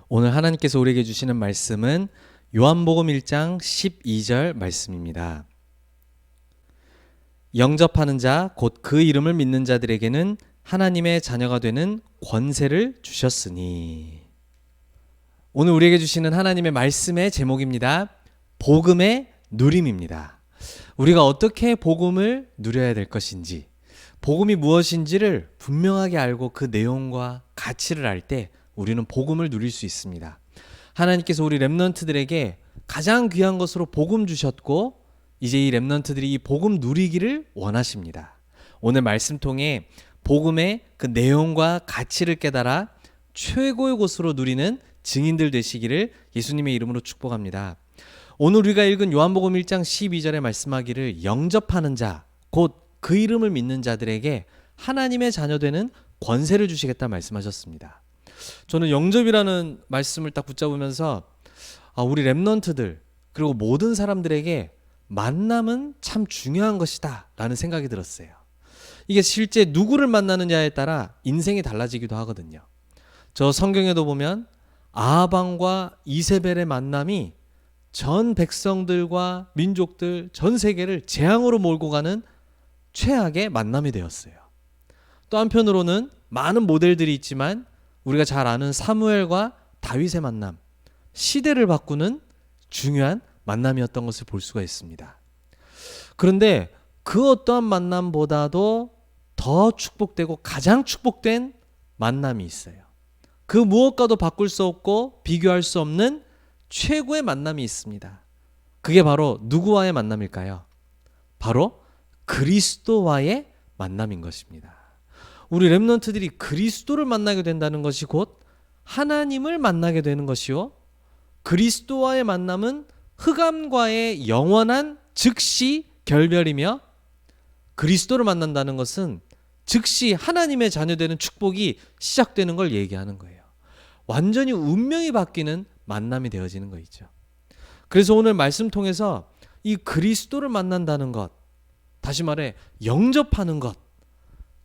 오늘 하나님께서 우리에게 주시는 말씀은 요한복음 1장 12절 말씀입니다. 영접하는 자, 곧 그 이름을 믿는 자들에게는 하나님의 자녀가 되는 권세를 주셨으니. 오늘 우리에게 주시는 하나님의 말씀의 제목입니다. 복음의 누림입니다. 우리가 어떻게 복음을 누려야 될 것인지, 복음이 무엇인지를 분명하게 알고 그 내용과 가치를 알 때 우리는 복음을 누릴 수 있습니다. 하나님께서 우리 렘넌트들에게 가장 귀한 것으로 복음 주셨고, 이제 이 렘넌트들이 이 복음 누리기를 원하십니다. 오늘 말씀 통해 복음의 그 내용과 가치를 깨달아 최고의 곳으로 누리는 증인들 되시기를 예수님의 이름으로 축복합니다. 오늘 우리가 읽은 요한복음 1장 12절에 말씀하기를 영접하는 자, 곧 그 이름을 믿는 자들에게 하나님의 자녀 되는 권세를 주시겠다 말씀하셨습니다. 저는 영접이라는 말씀을 딱 붙잡으면서 우리 렘넌트들 그리고 모든 사람들에게 만남은 참 중요한 것이다 라는 생각이 들었어요. 이게 실제 누구를 만나느냐에 따라 인생이 달라지기도 하거든요. 저 성경에도 보면 아합왕과 이세벨의 만남이 전 백성들과 민족들 전 세계를 재앙으로 몰고 가는 최악의 만남이 되었어요. 또 한편으로는 많은 모델들이 있지만 우리가 잘 아는 사무엘과 다윗의 만남, 시대를 바꾸는 중요한 만남이었던 것을 볼 수가 있습니다. 그런데 그 어떠한 만남보다도 더 축복되고 가장 축복된 만남이 있어요. 그 무엇과도 바꿀 수 없고 비교할 수 없는 최고의 만남이 있습니다. 그게 바로 누구와의 만남일까요? 바로 그리스도와의 만남인 것입니다. 우리 렘넌트들이 그리스도를 만나게 된다는 것이 곧 하나님을 만나게 되는 것이요, 그리스도와의 만남은 흑암과의 영원한 즉시 결별이며, 그리스도를 만난다는 것은 즉시 하나님의 자녀되는 축복이 시작되는 걸 얘기하는 거예요. 완전히 운명이 바뀌는 만남이 되어지는 거 있죠. 그래서 오늘 말씀 통해서 이 그리스도를 만난다는 것, 다시 말해 영접하는 것,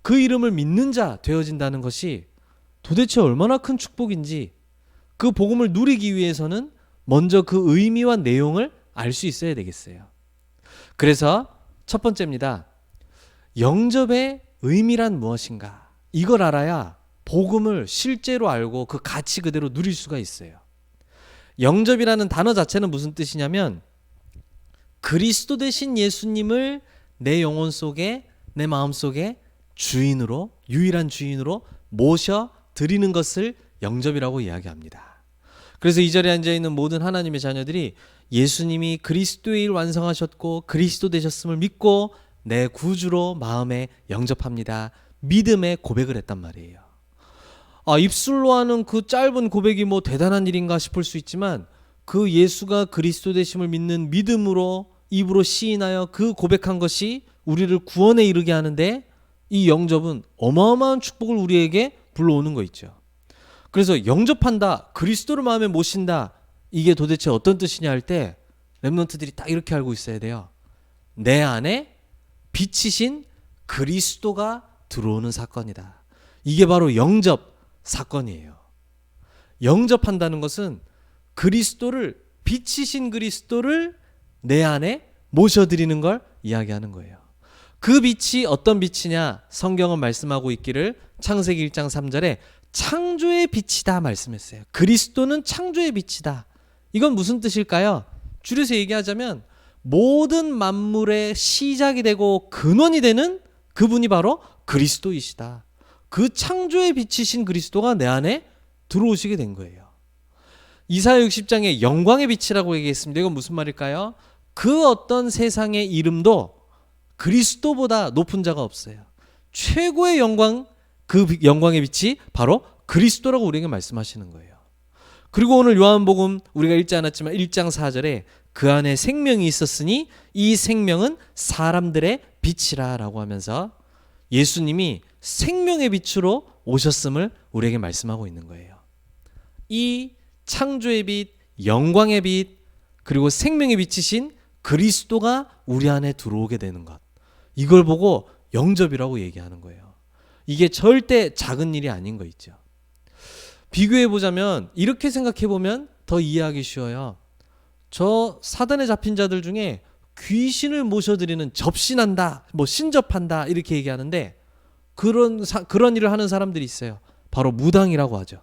그 이름을 믿는 자 되어진다는 것이 도대체 얼마나 큰 축복인지, 그 복음을 누리기 위해서는 먼저 그 의미와 내용을 알 수 있어야 되겠어요. 그래서 첫 번째입니다. 영접의 의미란 무엇인가? 이걸 알아야 복음을 실제로 알고 그 가치 그대로 누릴 수가 있어요. 영접이라는 단어 자체는 무슨 뜻이냐면, 그리스도 되신 예수님을 내 영혼 속에, 내 마음 속에 주인으로, 유일한 주인으로 모셔 드리는 것을 영접이라고 이야기합니다. 그래서 이 자리에 앉아있는 모든 하나님의 자녀들이 예수님이 그리스도의 일 완성하셨고 그리스도 되셨음을 믿고 내 구주로 마음에 영접합니다. 믿음의 고백을 했단 말이에요. 입술로 하는 그 짧은 고백이 뭐 대단한 일인가 싶을 수 있지만, 그 예수가 그리스도 되심을 믿는 믿음으로 입으로 시인하여 그 고백한 것이 우리를 구원에 이르게 하는데, 이 영접은 어마어마한 축복을 우리에게 불러오는 거 있죠. 그래서 영접한다, 그리스도를 마음에 모신다, 이게 도대체 어떤 뜻이냐 할 때 렘넌트들이 딱 이렇게 알고 있어야 돼요. 내 안에 빛이신 그리스도가 들어오는 사건이다. 이게 바로 영접 사건이에요. 영접한다는 것은 그리스도를, 빛이신 그리스도를 내 안에 모셔드리는 걸 이야기하는 거예요. 그 빛이 어떤 빛이냐? 성경은 말씀하고 있기를 창세기 1장 3절에 창조의 빛이다 말씀했어요. 그리스도는 창조의 빛이다. 이건 무슨 뜻일까요? 줄여서 얘기하자면 모든 만물의 시작이 되고 근원이 되는 그분이 바로 그리스도이시다. 그 창조의 빛이신 그리스도가 내 안에 들어오시게 된 거예요. 이사야 60장에 영광의 빛이라고 얘기했습니다. 이건 무슨 말일까요? 그 어떤 세상의 이름도 그리스도보다 높은 자가 없어요. 최고의 영광, 그 영광의 빛이 바로 그리스도라고 우리에게 말씀하시는 거예요. 그리고 오늘 요한복음 우리가 읽지 않았지만 1장 4절에 그 안에 생명이 있었으니 이 생명은 사람들의 빛이라 라고 하면서 예수님이 생명의 빛으로 오셨음을 우리에게 말씀하고 있는 거예요. 이 창조의 빛, 영광의 빛, 그리고 생명의 빛이신 그리스도가 우리 안에 들어오게 되는 것, 이걸 보고 영접이라고 얘기하는 거예요. 이게 절대 작은 일이 아닌 거 있죠. 비교해 보자면 이렇게 생각해 보면 더 이해하기 쉬워요. 저 사단에 잡힌 자들 중에 귀신을 모셔드리는 접신한다, 뭐 신접한다 이렇게 얘기하는데 그런 일을 하는 사람들이 있어요. 바로 무당이라고 하죠.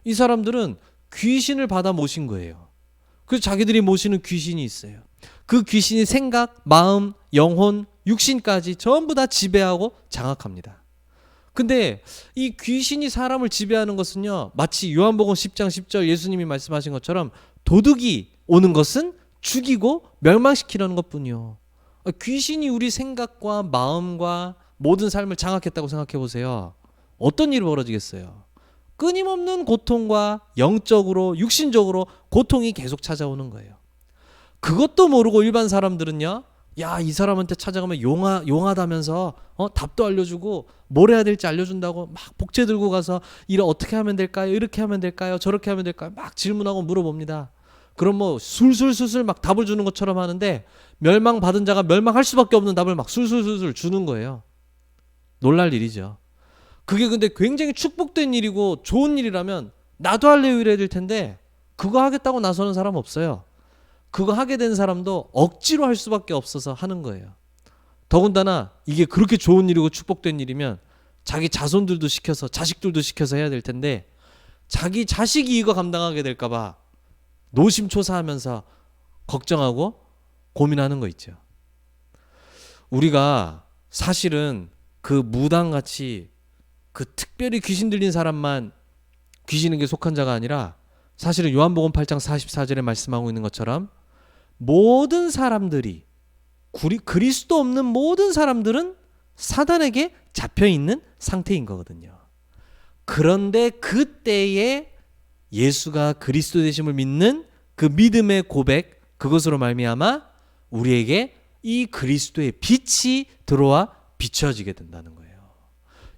이 사람들은 귀신을 받아 모신 거예요. 그래서 자기들이 모시는 귀신이 있어요. 그 귀신이 생각, 마음, 영혼, 육신까지 전부 다 지배하고 장악합니다. 근데 이 귀신이 사람을 지배하는 것은요, 마치 요한복음 10장 10절 예수님이 말씀하신 것처럼 도둑이 오는 것은 죽이고 멸망시키려는 것뿐이요. 귀신이 우리 생각과 마음과 모든 삶을 장악했다고 생각해 보세요. 어떤 일이 벌어지겠어요? 끊임없는 고통과 영적으로 육신적으로 고통이 계속 찾아오는 거예요. 그것도 모르고 일반 사람들은요, 야, 이 사람한테 찾아가면 용하다면서 답도 알려주고 뭘 해야 될지 알려준다고 막 복제 들고 가서 이를 어떻게 하면 될까요? 이렇게 하면 될까요? 저렇게 하면 될까요? 막 질문하고 물어봅니다. 그럼 뭐 술술술술 막 답을 주는 것처럼 하는데 멸망받은 자가 멸망할 수밖에 없는 답을 막 술술술술 주는 거예요. 놀랄 일이죠. 그게 근데 굉장히 축복된 일이고 좋은 일이라면 나도 할래요 이래야 될 텐데 그거 하겠다고 나서는 사람 없어요. 그거 하게 된 사람도 억지로 할 수밖에 없어서 하는 거예요. 더군다나 이게 그렇게 좋은 일이고 축복된 일이면 자기 자손들도 시켜서 자식들도 시켜서 해야 될 텐데 자기 자식이 이거 감당하게 될까 봐 노심초사하면서 걱정하고 고민하는 거 있죠. 우리가 사실은 그 무당같이 그 특별히 귀신 들린 사람만 귀신에게 속한 자가 아니라 사실은 요한복음 8장 44절에 말씀하고 있는 것처럼 모든 사람들이 그리스도 없는 모든 사람들은 사단에게 잡혀있는 상태인 거거든요. 그런데 그때에 예수가 그리스도 되심을 믿는 그 믿음의 고백, 그것으로 말미암아 우리에게 이 그리스도의 빛이 들어와 비춰지게 된다는 거예요.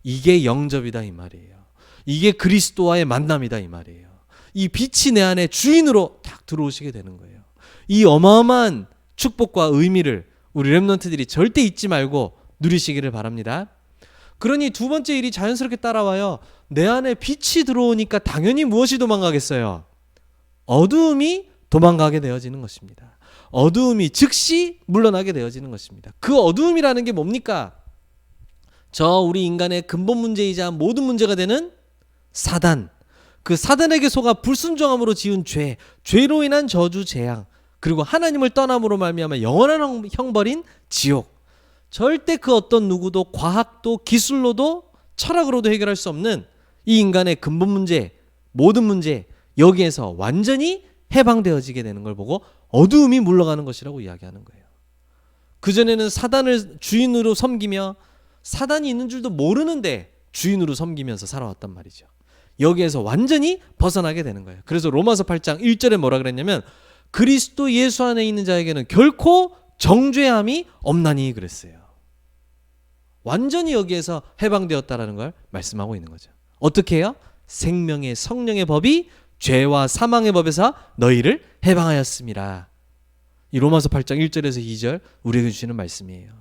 이게 영접이다 이 말이에요. 이게 그리스도와의 만남이다 이 말이에요. 이 빛이 내 안에 주인으로 딱 들어오시게 되는 거예요. 이 어마어마한 축복과 의미를 우리 렘넌트들이 절대 잊지 말고 누리시기를 바랍니다. 그러니 두 번째 일이 자연스럽게 따라와요. 내 안에 빛이 들어오니까 당연히 무엇이 도망가겠어요? 어두움이 도망가게 되어지는 것입니다. 어두움이 즉시 물러나게 되어지는 것입니다. 그 어두움이라는 게 뭡니까? 우리 인간의 근본 문제이자 모든 문제가 되는 사단, 그 사단에게 속아 불순종함으로 지은 죄로 인한 저주 재앙, 그리고 하나님을 떠남으로 말미암아 영원한 형벌인 지옥. 절대 그 어떤 누구도 과학도 기술로도 철학으로도 해결할 수 없는 이 인간의 근본 문제, 모든 문제, 여기에서 완전히 해방되어지게 되는 걸 보고 어두움이 물러가는 것이라고 이야기하는 거예요. 그전에는 사단을 주인으로 섬기며 사단이 있는 줄도 모르는데 주인으로 섬기면서 살아왔단 말이죠. 여기에서 완전히 벗어나게 되는 거예요. 그래서 로마서 8장 1절에 뭐라 그랬냐면 그리스도 예수 안에 있는 자에게는 결코 정죄함이 없나니 그랬어요. 완전히 여기에서 해방되었다라는 걸 말씀하고 있는 거죠. 어떻게 해요? 생명의 성령의 법이 죄와 사망의 법에서 너희를 해방하였습니다. 이 로마서 8장 1절에서 2절 우리에게 주시는 말씀이에요.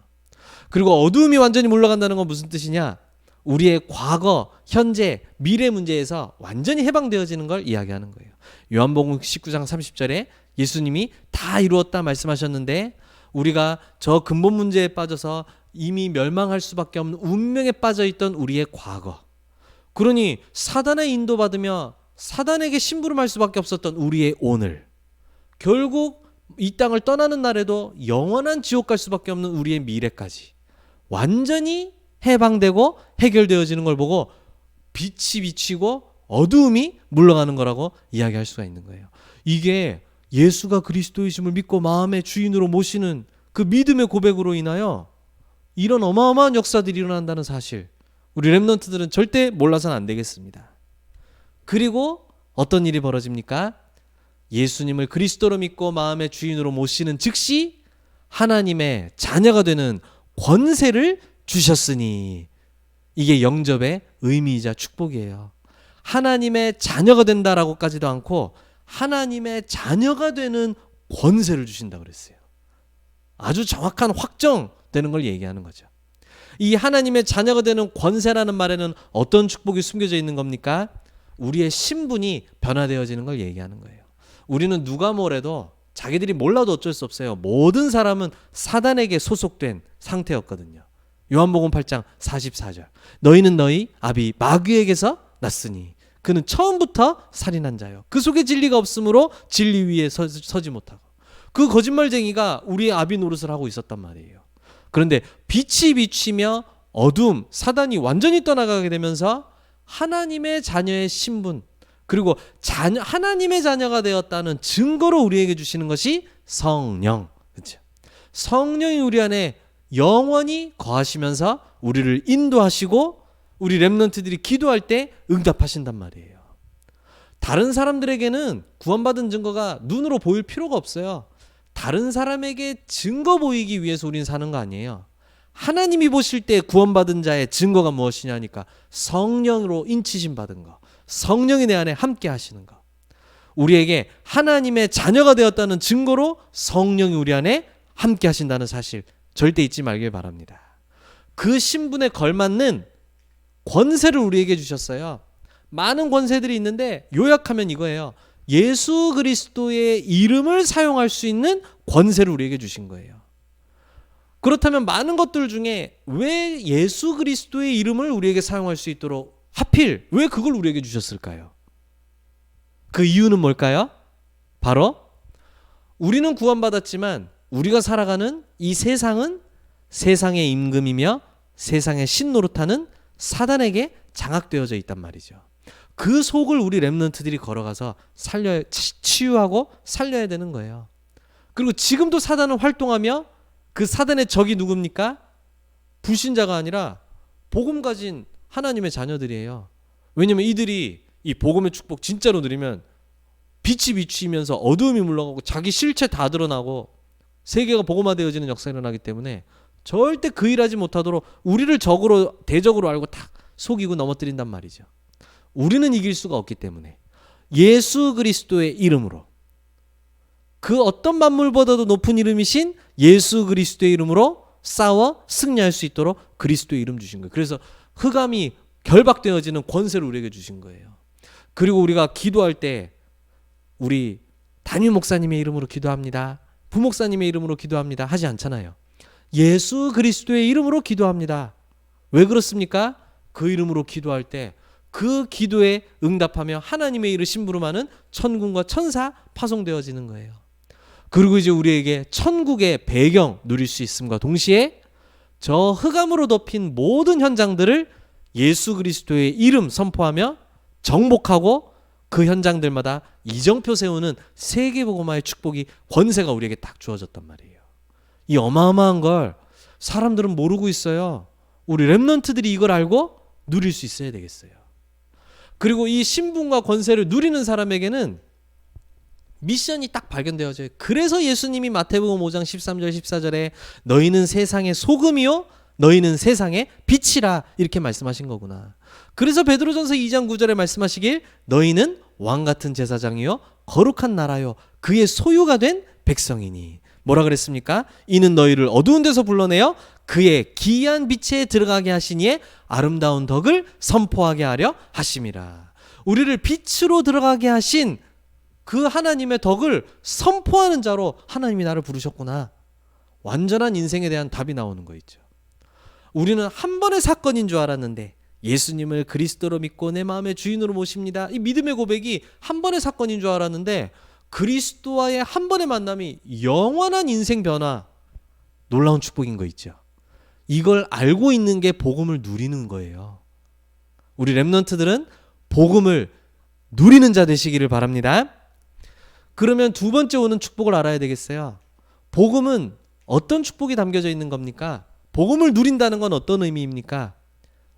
그리고 어두움이 완전히 물러간다는 건 무슨 뜻이냐? 우리의 과거, 현재, 미래 문제에서 완전히 해방되어지는 걸 이야기하는 거예요. 요한복음 19장 30절에 예수님이 다 이루었다 말씀하셨는데 우리가 저 근본 문제에 빠져서 이미 멸망할 수밖에 없는 운명에 빠져있던 우리의 과거, 그러니 사단의 인도받으며 사단에게 심부름할 수밖에 없었던 우리의 오늘, 결국 이 땅을 떠나는 날에도 영원한 지옥 갈 수밖에 없는 우리의 미래까지 완전히 해방되고 해결되어지는 걸 보고 빛이 비치고 어두움이 물러가는 거라고 이야기할 수가 있는 거예요. 이게 예수가 그리스도이심을 믿고 마음의 주인으로 모시는 그 믿음의 고백으로 인하여 이런 어마어마한 역사들이 일어난다는 사실, 우리 렘넌트들은 절대 몰라서는 안 되겠습니다. 그리고 어떤 일이 벌어집니까? 예수님을 그리스도로 믿고 마음의 주인으로 모시는 즉시 하나님의 자녀가 되는 권세를 주셨으니, 이게 영접의 의미이자 축복이에요. 하나님의 자녀가 된다라고까지도 않고 하나님의 자녀가 되는 권세를 주신다 그랬어요. 아주 정확한 확정되는 걸 얘기하는 거죠. 이 하나님의 자녀가 되는 권세라는 말에는 어떤 축복이 숨겨져 있는 겁니까? 우리의 신분이 변화되어지는 걸 얘기하는 거예요. 우리는 누가 뭐래도 자기들이 몰라도 어쩔 수 없어요. 모든 사람은 사단에게 소속된 상태였거든요. 요한복음 8장 44절. 너희는 너희 아비 마귀에게서 났으니 그는 처음부터 살인한 자요. 그 속에 진리가 없으므로 진리 위에 서지 못하고. 그 거짓말쟁이가 우리의 아비 노릇을 하고 있었단 말이에요. 그런데 빛이 비치며 어둠, 사단이 완전히 떠나가게 되면서 하나님의 자녀의 신분, 그리고 하나님의 자녀가 되었다는 증거로 우리에게 주시는 것이 성령. 그렇죠? 성령이 우리 안에 영원히 거하시면서 우리를 인도하시고 우리 렘넌트들이 기도할 때 응답하신단 말이에요. 다른 사람들에게는 구원받은 증거가 눈으로 보일 필요가 없어요. 다른 사람에게 증거 보이기 위해서 우리는 사는 거 아니에요. 하나님이 보실 때 구원받은 자의 증거가 무엇이냐니까 성령으로 인치심 받은 거, 성령이 내 안에 함께 하시는 거. 우리에게 하나님의 자녀가 되었다는 증거로 성령이 우리 안에 함께 하신다는 사실 절대 잊지 말길 바랍니다. 그 신분에 걸맞는 권세를 우리에게 주셨어요. 많은 권세들이 있는데 요약하면 이거예요. 예수 그리스도의 이름을 사용할 수 있는 권세를 우리에게 주신 거예요. 그렇다면 많은 것들 중에 왜 예수 그리스도의 이름을 우리에게 사용할 수 있도록 하필 왜 그걸 우리에게 주셨을까요? 그 이유는 뭘까요? 바로 우리는 구원받았지만 우리가 살아가는 이 세상은 세상의 임금이며 세상의 신노릇하는 사단에게 장악되어져 있단 말이죠. 그 속을 우리 렘넌트들이 걸어가서 치유하고 살려야 되는 거예요. 그리고 지금도 사단은 활동하며 그 사단의 적이 누굽니까? 불신자가 아니라 복음 가진 하나님의 자녀들이에요. 왜냐하면 이들이 이 복음의 축복 진짜로 누리면 빛이 비치면서 어두움이 물러가고 자기 실체 다 드러나고 세계가 복음화되어지는 역사가 일어나기 때문에 절대 그 일하지 못하도록 우리를 적으로 대적으로 알고 다 속이고 넘어뜨린단 말이죠. 우리는 이길 수가 없기 때문에 예수 그리스도의 이름으로, 그 어떤 만물보다도 높은 이름이신 예수 그리스도의 이름으로 싸워 승리할 수 있도록 그리스도의 이름 주신 거예요. 그래서 흑암이 결박되어지는 권세를 우리에게 주신 거예요. 그리고 우리가 기도할 때 우리 담임 목사님의 이름으로 기도합니다, 부목사님의 이름으로 기도합니다 하지 않잖아요. 예수 그리스도의 이름으로 기도합니다. 왜 그렇습니까? 그 이름으로 기도할 때 그 기도에 응답하며 하나님의 이름을 심부름하는 천군과 천사 파송되어지는 거예요. 그리고 이제 우리에게 천국의 배경 누릴 수 있음과 동시에 저 흑암으로 덮인 모든 현장들을 예수 그리스도의 이름 선포하며 정복하고 그 현장들마다 이정표 세우는 세계복음화의 축복이, 권세가 우리에게 딱 주어졌단 말이에요. 이 어마어마한 걸 사람들은 모르고 있어요. 우리 렘넌트들이 이걸 알고 누릴 수 있어야 되겠어요. 그리고 이 신분과 권세를 누리는 사람에게는 미션이 딱 발견되어져요. 그래서 예수님이 마태복음 5장 13절 14절에 너희는 세상의 소금이요 너희는 세상의 빛이라 이렇게 말씀하신 거구나. 그래서 베드로전서 2장 9절에 말씀하시길 너희는 왕같은 제사장이요 거룩한 나라요 그의 소유가 된 백성이니. 뭐라 그랬습니까? 이는 너희를 어두운 데서 불러내어 그의 기이한 빛에 들어가게 하시니에 아름다운 덕을 선포하게 하려 하심이라. 우리를 빛으로 들어가게 하신 그 하나님의 덕을 선포하는 자로 하나님이 나를 부르셨구나. 완전한 인생에 대한 답이 나오는 거 있죠. 우리는 한 번의 사건인 줄 알았는데 예수님을 그리스도로 믿고 내 마음의 주인으로 모십니다. 이 믿음의 고백이 한 번의 사건인 줄 알았는데 그리스도와의 한 번의 만남이 영원한 인생 변화, 놀라운 축복인 거 있죠. 이걸 알고 있는 게 복음을 누리는 거예요. 우리 렘넌트들은 복음을 누리는 자 되시기를 바랍니다. 그러면 두 번째 오는 축복을 알아야 되겠어요. 복음은 어떤 축복이 담겨져 있는 겁니까? 복음을 누린다는 건 어떤 의미입니까?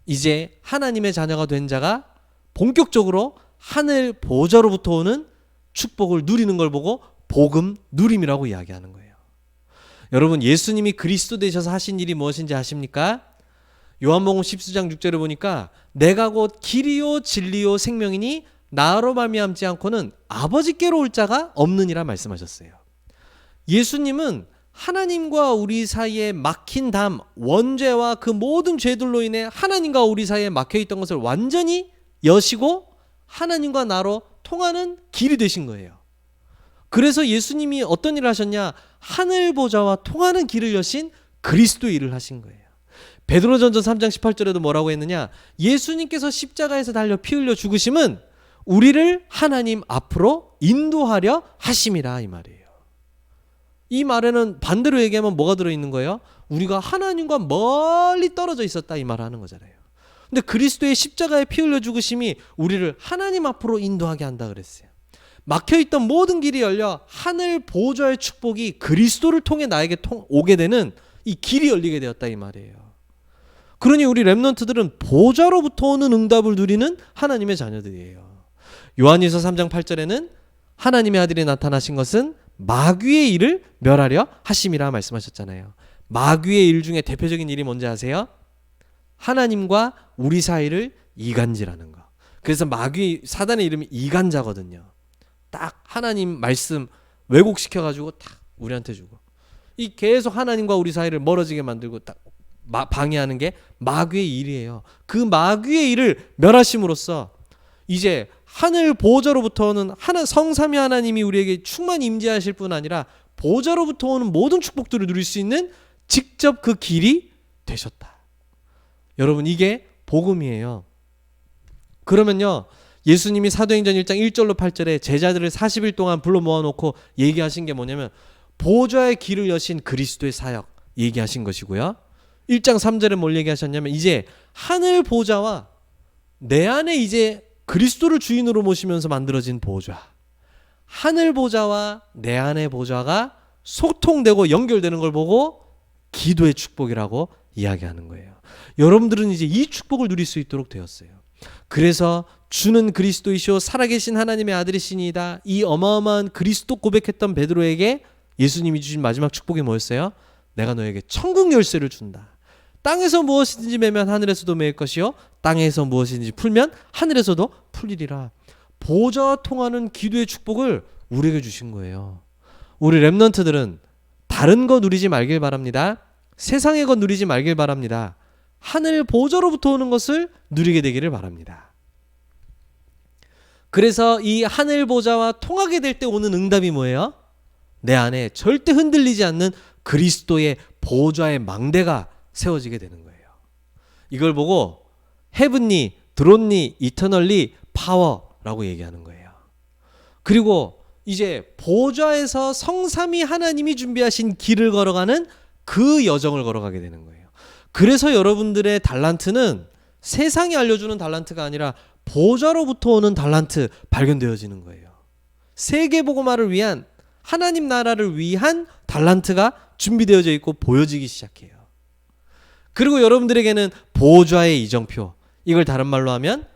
이제 하나님의 자녀가 된 자가 본격적으로 하늘 보좌로부터 오는 축복을 누리는 걸 보고 복음 누림이라고 이야기하는 거예요. 여러분, 예수님이 그리스도 되셔서 하신 일이 무엇인지 아십니까? 요한복음 14장 6절에 보니까 내가 곧 길이요 진리요 생명이니 나로 말미암지 않고는 아버지께로 올 자가 없느니라 말씀하셨어요. 예수님은 하나님과 우리 사이에 막힌 담, 원죄와 그 모든 죄들로 인해 하나님과 우리 사이에 막혀있던 것을 완전히 여시고 하나님과 나로 통하는 길이 되신 거예요. 그래서 예수님이 어떤 일을 하셨냐? 하늘 보좌와 통하는 길을 여신 그리스도 일을 하신 거예요. 베드로전서 3장 18절에도 뭐라고 했느냐? 예수님께서 십자가에서 달려 피 흘려 죽으심은 우리를 하나님 앞으로 인도하려 하심이라, 이 말이에요. 이 말에는 반대로 얘기하면 뭐가 들어있는 거예요? 우리가 하나님과 멀리 떨어져 있었다, 이 말을 하는 거잖아요. 근데 그리스도의 십자가에 피 흘려 죽으심이 우리를 하나님 앞으로 인도하게 한다 그랬어요. 막혀있던 모든 길이 열려 하늘 보좌의 축복이 그리스도를 통해 나에게 오게 되는 이 길이 열리게 되었다, 이 말이에요. 그러니 우리 렘넌트들은 보좌로부터 오는 응답을 누리는 하나님의 자녀들이에요. 요한일서 3장 8절에는 하나님의 아들이 나타나신 것은 마귀의 일을 멸하려 하심이라 말씀하셨잖아요. 마귀의 일 중에 대표적인 일이 뭔지 아세요? 하나님과 우리 사이를 이간질하는 거. 그래서 사단의 이름이 이간자거든요. 딱 하나님 말씀 왜곡시켜가지고 딱 우리한테 주고, 이 계속 하나님과 우리 사이를 멀어지게 만들고 딱 방해하는 게 마귀의 일이에요. 그 마귀의 일을 멸하심으로써 이제 하늘 보좌로부터 오는 성삼위 하나님이 우리에게 충만히 임재하실 뿐 아니라 보좌로부터 오는 모든 축복들을 누릴 수 있는 직접 그 길이 되셨다. 여러분, 이게 복음이에요. 그러면요, 예수님이 사도행전 1장 1절로 8절에 제자들을 40일 동안 불러 모아놓고 얘기하신 게 뭐냐면 보좌의 길을 여신 그리스도의 사역 얘기하신 것이고요. 1장 3절에 뭘 얘기하셨냐면 이제 하늘 보좌와 내 안에 이제 그리스도를 주인으로 모시면서 만들어진 보좌, 하늘 보좌와 내 안의 보좌가 소통되고 연결되는 걸 보고 기도의 축복이라고 이야기하는 거예요. 여러분들은 이제 이 축복을 누릴 수 있도록 되었어요. 그래서 주는 그리스도이시오 살아계신 하나님의 아들이시니이다, 이 어마어마한 그리스도 고백했던 베드로에게 예수님이 주신 마지막 축복이 뭐였어요? 내가 너에게 천국 열쇠를 준다. 땅에서 무엇이든지 매면 하늘에서도 매일 것이요 땅에서 무엇이든지 풀면 하늘에서도 풀리리라. 보좌와 통하는 기도의 축복을 우리에게 주신 거예요. 우리 렘넌트들은 다른 거 누리지 말길 바랍니다. 세상의 것 누리지 말길 바랍니다. 하늘 보좌로부터 오는 것을 누리게 되기를 바랍니다. 그래서 이 하늘 보좌와 통하게 될 때 오는 응답이 뭐예요? 내 안에 절대 흔들리지 않는 그리스도의 보좌의 망대가 세워지게 되는 거예요. 이걸 보고 헤븐리, 드론리, 이터널리, 파워라고 얘기하는 거예요. 그리고 이제 보좌에서 성삼위 하나님이 준비하신 길을 걸어가는 그 여정을 걸어가게 되는 거예요. 그래서 여러분들의 달란트는 세상이 알려주는 달란트가 아니라 보좌로부터 오는 달란트 발견되어지는 거예요. 세계복음화를 위한, 하나님 나라를 위한 달란트가 준비되어져 있고 보여지기 시작해요. 그리고 여러분들에게는 보좌의 이정표, 이걸 다른 말로 하면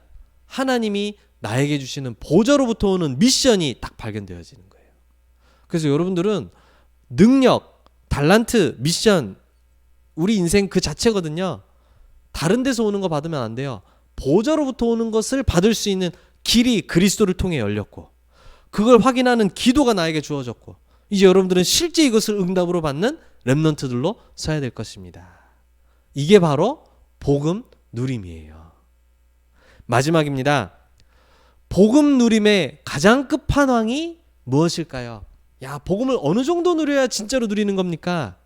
하나님이 나에게 주시는 보좌로부터 오는 미션이 딱 발견되어지는 거예요. 그래서 여러분들은 능력, 달란트, 미션, 우리 인생 그 자체거든요. 다른 데서 오는 거 받으면 안 돼요. 보좌로부터 오는 것을 받을 수 있는 길이 그리스도를 통해 열렸고, 그걸 확인하는 기도가 나에게 주어졌고, 이제 여러분들은 실제 이것을 응답으로 받는 렘넌트들로 서야 될 것입니다. 이게 바로 복음 누림이에요. 마지막입니다. 복음 누림의 가장 끝판왕이 무엇일까요? 야, 복음을 어느 정도 누려야 진짜로 누리는 겁니까?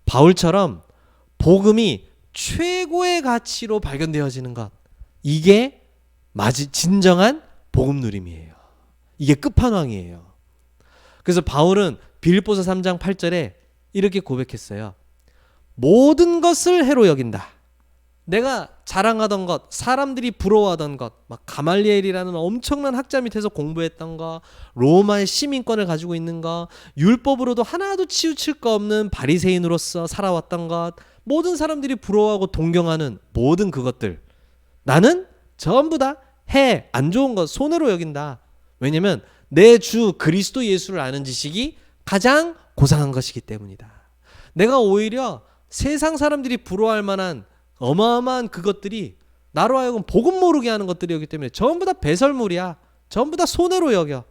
바울처럼 복음이 최고의 가치로 발견되어지는 것, 이게 진정한 복음 누림이에요. 이게 끝판왕이에요. 그래서 바울은 빌립보서 3장 8절에 이렇게 고백했어요. 모든 것을 해로 여긴다. 내가 자랑하던 것, 사람들이 부러워하던 것, 막 가말리엘이라는 엄청난 학자 밑에서 공부했던 것, 로마의 시민권을 가지고 있는 것, 율법으로도 하나도 치우칠 거 없는 바리새인으로서 살아왔던 것, 모든 사람들이 부러워하고 동경하는 모든 그것들, 나는 전부 다 안 좋은 것, 손해로 여긴다. 왜냐면 내 주 그리스도 예수를 아는 지식이 가장 고상한 것이기 때문이다. 내가 오히려 세상 사람들이 부러워할 만한 어마어마한 그것들이 나로 하여금 복음 모르게 하는 것들이었기 때문에 전부 다 배설물이야. 전부 다 손해로 여겨.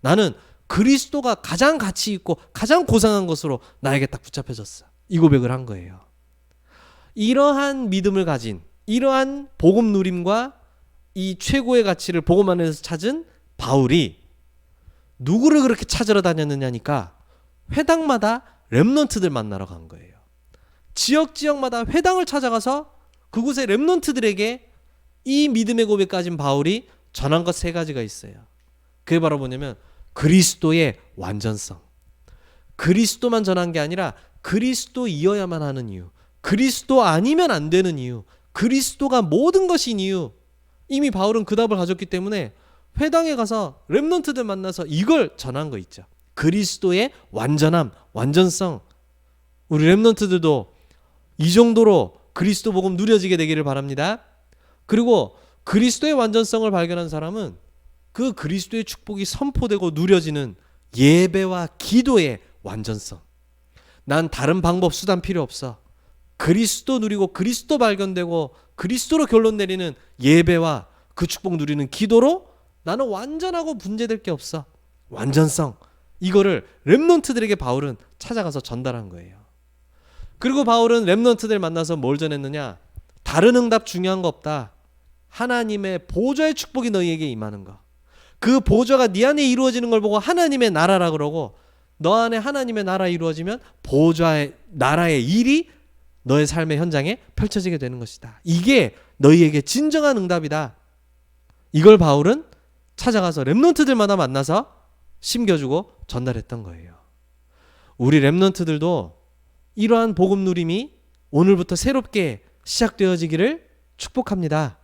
나는 그리스도가 가장 가치 있고 가장 고상한 것으로 나에게 딱 붙잡혀졌어. 이 고백을 한 거예요. 이러한 믿음을 가진, 이러한 복음 누림과 이 최고의 가치를 복음 안에서 찾은 바울이 누구를 그렇게 찾으러 다녔느냐니까 회당마다 렘넌트들 만나러 간 거예요. 지역마다 회당을 찾아가서 그곳의 렘넌트들에게 이 믿음의 고백 가진 바울이 전한 것 세 가지가 있어요. 그게 바로 뭐냐면 그리스도의 완전성. 그리스도만 전한 게 아니라 그리스도이어야만 하는 이유, 그리스도 아니면 안 되는 이유, 그리스도가 모든 것인 이유. 이미 바울은 그 답을 가졌기 때문에 회당에 가서 렘넌트들 만나서 이걸 전한 거 있죠. 그리스도의 완전함, 완전성. 우리 렘넌트들도 이 정도로 그리스도 복음 누려지게 되기를 바랍니다. 그리고 그리스도의 완전성을 발견한 사람은 그 그리스도의 축복이 선포되고 누려지는 예배와 기도의 완전성. 난 다른 방법 수단 필요 없어. 그리스도 누리고 그리스도 발견되고 그리스도로 결론 내리는 예배와 그 축복 누리는 기도로 나는 완전하고 문제될 게 없어. 완전성. 이거를 렘넌트들에게 바울은 찾아가서 전달한 거예요. 그리고 바울은 렘넌트들 만나서 뭘 전했느냐? 다른 응답 중요한 거 없다. 하나님의 보좌의 축복이 너희에게 임하는 거. 그 보좌가 네 안에 이루어지는 걸 보고 하나님의 나라라 그러고, 너 안에 하나님의 나라 이루어지면 보좌의 나라의 일이 너의 삶의 현장에 펼쳐지게 되는 것이다. 이게 너희에게 진정한 응답이다. 이걸 바울은 찾아가서 렘넌트들마다 만나서 심겨주고 전달했던 거예요. 우리 렘넌트들도 이러한 복음 누림이 오늘부터 새롭게 시작되어지기를 축복합니다.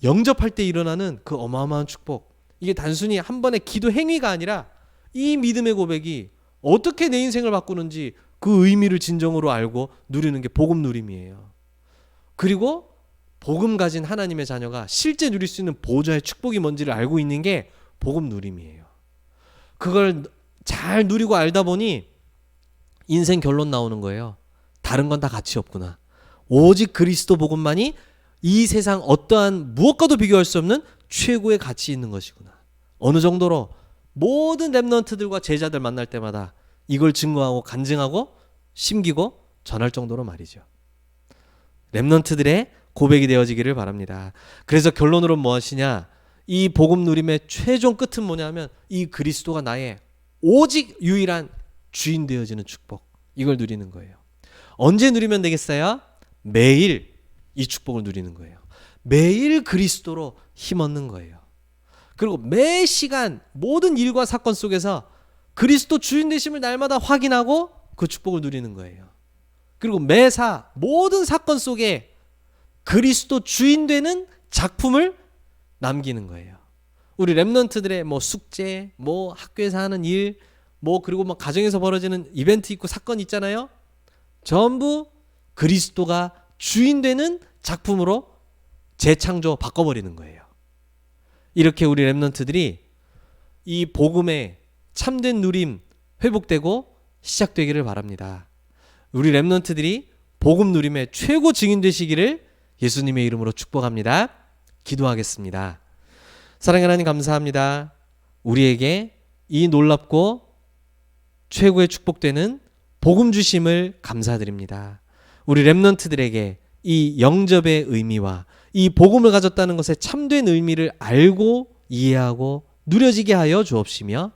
영접할 때 일어나는 그 어마어마한 축복. 이게 단순히 한 번의 기도 행위가 아니라 이 믿음의 고백이 어떻게 내 인생을 바꾸는지 그 의미를 진정으로 알고 누리는 게 복음 누림이에요. 그리고 복음 가진 하나님의 자녀가 실제 누릴 수 있는 보좌의 축복이 뭔지를 알고 있는 게 복음 누림이에요. 그걸 잘 누리고 알다 보니 인생 결론 나오는 거예요. 다른 건 다 가치 없구나. 오직 그리스도 복음만이 이 세상 어떠한 무엇과도 비교할 수 없는 최고의 가치 있는 것이구나. 어느 정도로 모든 렘넌트들과 제자들 만날 때마다 이걸 증거하고 간증하고 심기고 전할 정도로 말이죠. 렘넌트들의 고백이 되어지기를 바랍니다. 그래서 결론으로 무엇이냐? 이 복음 누림의 최종 끝은 뭐냐면 이 그리스도가 나의 오직 유일한 주인 되어지는 축복. 이걸 누리는 거예요. 언제 누리면 되겠어요? 매일 이 축복을 누리는 거예요. 매일 그리스도로 힘없는 거예요. 그리고 매 시간 모든 일과 사건 속에서 그리스도 주인 되심을 날마다 확인하고 그 축복을 누리는 거예요. 그리고 매사 모든 사건 속에 그리스도 주인 되는 작품을 남기는 거예요. 우리 렘넌트들의 뭐 숙제, 뭐 학교에서 하는 일, 뭐 그리고 뭐 가정에서 벌어지는 이벤트 있고 사건 있잖아요. 전부 그리스도가 주인 되는 작품으로 재창조 바꿔버리는 거예요. 이렇게 우리 렘넌트들이 이 복음의 참된 누림 회복되고 시작되기를 바랍니다. 우리 렘넌트들이 복음 누림의 최고 증인 되시기를 예수님의 이름으로 축복합니다. 기도하겠습니다. 사랑하는 하나님 감사합니다. 우리에게 이 놀랍고 최고의 축복되는 복음 주심을 감사드립니다. 우리 렘넌트들에게 이 영접의 의미와 이 복음을 가졌다는 것의 참된 의미를 알고 이해하고 누려지게 하여 주옵시며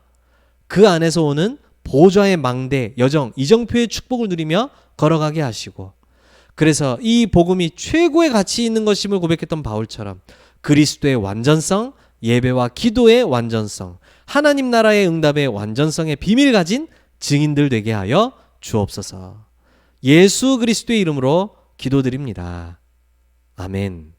그 안에서 오는 보좌의 망대, 여정, 이정표의 축복을 누리며 걸어가게 하시고, 그래서 이 복음이 최고의 가치 있는 것임을 고백했던 바울처럼 그리스도의 완전성, 예배와 기도의 완전성, 하나님 나라의 응답의 완전성의 비밀 가진 증인들 되게 하여 주옵소서. 예수 그리스도의 이름으로 기도드립니다. 아멘.